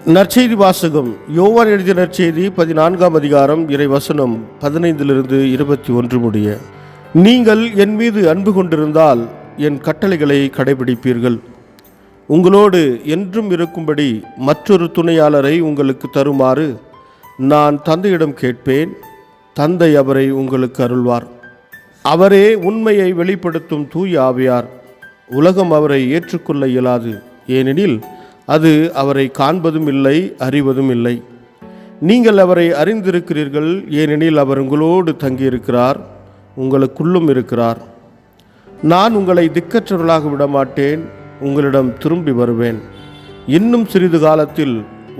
நற்செய்தி வாசகம். யோவான் எழுதிய நற்செய்தி 14ஆம் அதிகாரம் இறைவசனம் 15 21 முடிய. நீங்கள் என் மீது அன்பு கொண்டிருந்தால் என் கட்டளைகளை கடைபிடிப்பீர்கள். உங்களோடு என்றும் இருக்கும்படி மற்றொரு துணையாளரை உங்களுக்கு தருமாறு நான் தந்தையிடம் கேட்பேன். தந்தை அவரை உங்களுக்கு அருள்வார். அவரே உண்மையை வெளிப்படுத்தும் தூய ஆவியார். உலகம் அவரை ஏற்றுக்கொள்ள இயலாது, ஏனெனில் அது அவரை காண்பதும் இல்லை, அறிவதும் இல்லை. நீங்கள் அவரை அறிந்திருக்கிறீர்கள், ஏனெனில் அவர் உங்களோடு தங்கியிருக்கிறார், உங்களுக்குள்ளும் இருக்கிறார். நான் உங்களை திக்கற்றவர்களாக விடமாட்டேன், உங்களிடம் திரும்பி வருவேன். இன்னும் சிறிது காலத்தில்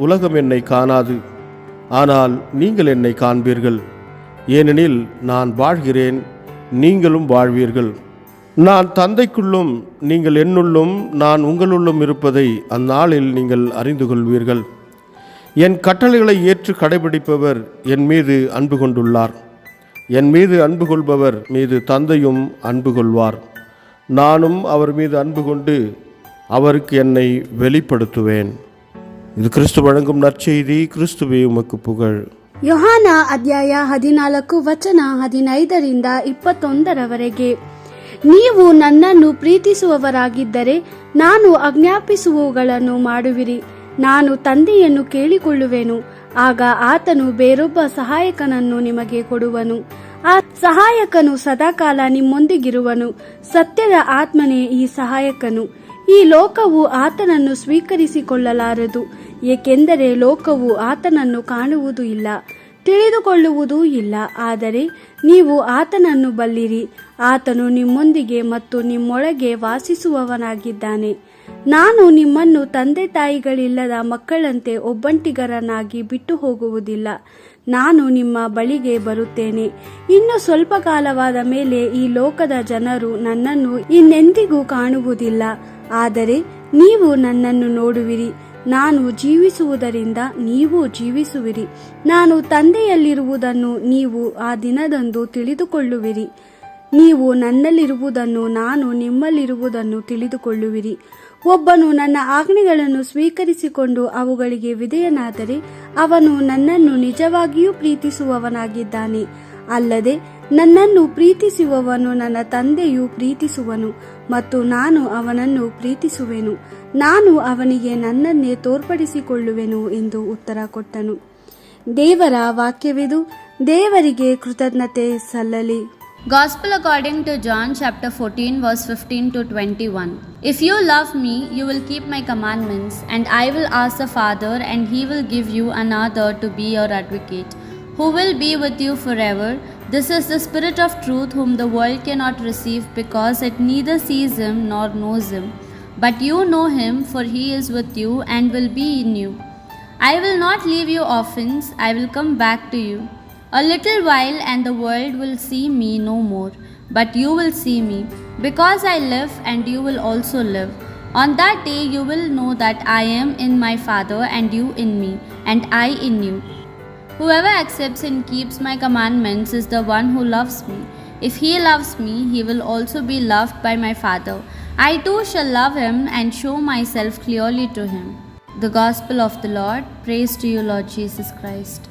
உலகம் என்னை காணாது, ஆனால் நீங்கள் என்னை காண்பீர்கள். ஏனெனில் நான் வாழ்கிறேன், நீங்களும் வாழ்வீர்கள். நான் தந்தைக்குள்ளும் நீங்கள் என்னுள்ளும் நான் உங்களுள்ளும் இருப்பதை அந்நாளில் நீங்கள் அறிந்து கொள்வீர்கள். என் கட்டளைகளை ஏற்று கடைபிடிப்பவர் என் மீது அன்பு கொண்டுள்ளார். என் மீது அன்பு கொள்பவர் மீது தந்தையும் அன்பு கொள்வார். நானும் அவர் மீது அன்பு கொண்டு அவருக்கு என்னை வெளிப்படுத்துவேன். இது கிறிஸ்து வழங்கும் நற்செய்தி. கிறிஸ்துவே உமக்கு புகழ். ಯೋಹಾನ ಅಧ್ಯಾಯ 14 ವಚನ 15 21 ನೀವು ನನ್ನನ್ನು ಪ್ರೀತಿಸುವವರಾಗಿದ್ದರೆ ನಾನು ಆಜ್ಞಾಪಿಸುವವುಗಳನ್ನು ಮಾಡುವಿರಿ. ನಾನು ತಂದೆಯನ್ನು ಕೇಳಿಕೊಳ್ಳುವೆನು, ಆಗ ಆತನು ಬೇರೊಬ್ಬ ಸಹಾಯಕನನ್ನು ನಿಮಗೆ ಕೊಡುವನು. ಆ ಸಹಾಯಕನು ಸದಾಕಾಲ ನಿಮ್ಮೊಂದಿಗಿರುವನು. ಸತ್ಯದ ಆತ್ಮನೇ ಈ ಸಹಾಯಕನು. ಈ ಲೋಕವು ಆತನನ್ನು ಸ್ವೀಕರಿಸಿಕೊಳ್ಳಲಾರದು, ಏಕೆಂದರೆ ಲೋಕವು ಆತನನ್ನು ಕಾಣುವುದೂ ಇಲ್ಲ, ತಿಳಿದುಕೊಳ್ಳುವುದೂ ಇಲ್ಲ. ಆದರೆ ನೀವು ಆತನನ್ನು ಬಲ್ಲಿರಿ, ಆತನು ನಿಮ್ಮೊಂದಿಗೆ ಮತ್ತು ನಿಮ್ಮೊಳಗೆ ವಾಸಿಸುವವನಾಗಿದ್ದಾನೆ. ನಾನು ನಿಮ್ಮನ್ನು ತಂದೆ ತಾಯಿಗಳಿಲ್ಲದ ಮಕ್ಕಳಂತೆ ಒಬ್ಬಂಟಿಗರನ್ನಾಗಿ ಬಿಟ್ಟು ಹೋಗುವುದಿಲ್ಲ. ನಾನು ನಿಮ್ಮ ಬಳಿಗೆ ಬರುತ್ತೇನೆ. ಇನ್ನು ಸ್ವಲ್ಪ ಕಾಲವಾದ ಮೇಲೆ ಈ ಲೋಕದ ಜನರು ನನ್ನನ್ನು ಇನ್ನೆಂದಿಗೂ ಕಾಣುವುದಿಲ್ಲ, ಆದರೆ ನೀವು ನನ್ನನ್ನು ನೋಡುವಿರಿ. ನಾನು ಜೀವಿಸುವುದರಿಂದ ನೀವು ಜೀವಿಸುವಿರಿ. ನಾನು ತಂದೆಯಲ್ಲಿರುವುದನ್ನು ನೀವು ಆ ದಿನದಂದು ತಿಳಿದುಕೊಳ್ಳುವಿರಿ. ನೀವು ನನ್ನಲ್ಲಿರುವುದನ್ನು ನಾನು ನಿಮ್ಮಲ್ಲಿರುವುದನ್ನು ತಿಳಿದುಕೊಳ್ಳುವಿರಿ. ಒಬ್ಬನು ನನ್ನ ಆಜ್ಞೆಗಳನ್ನು ಸ್ವೀಕರಿಸಿಕೊಂಡು ಅವುಗಳಿಗೆ ವಿಧೇಯನಾದರೆ ಅವನು ನನ್ನನ್ನು ನಿಜವಾಗಿಯೂ ಪ್ರೀತಿಸುವವನಾಗಿದ್ದಾನೆ. ಅಲ್ಲದೆ ನನ್ನನ್ನು ಪ್ರೀತಿಸುವವನು ನನ್ನ ತಂದೆಯು ಪ್ರೀತಿಸುವನು, ಮತ್ತು ನಾನು ಅವನನ್ನು ಪ್ರೀತಿಸುವೆನು. ನಾನು ಅವನಿಗೆ ನನ್ನನ್ನೇ ತೋರ್ಪಡಿಸಿಕೊಳ್ಳುವೆನು ಎಂದು ಉತ್ತರ ಕೊಟ್ಟನು. ದೇವರ ವಾಕ್ಯವಿದು. ದೇವರಿಗೆ ಕೃತಜ್ಞತೆ ಸಲ್ಲಲಿ. Gospel according to John chapter 14 verse 15 to 21. If you love me, you will keep my commandments, and I will ask the Father, and he will give you another to be your advocate, who will be with you forever. This is the Spirit of truth, whom the world cannot receive, because it neither sees him nor knows him. But you know him, for he is with you and will be in you. I will not leave you orphans, I will come back to you. A little while and the world will see me no more, but you will see me, because I live and you will also live. On that day you will know that I am in my Father, and you in me, and I in you. Whoever accepts and keeps my commandments is the one who loves me. If he loves me, he will also be loved by my Father. I too shall love him and show myself clearly to him. The Gospel of the Lord. Praise to you, Lord Jesus Christ.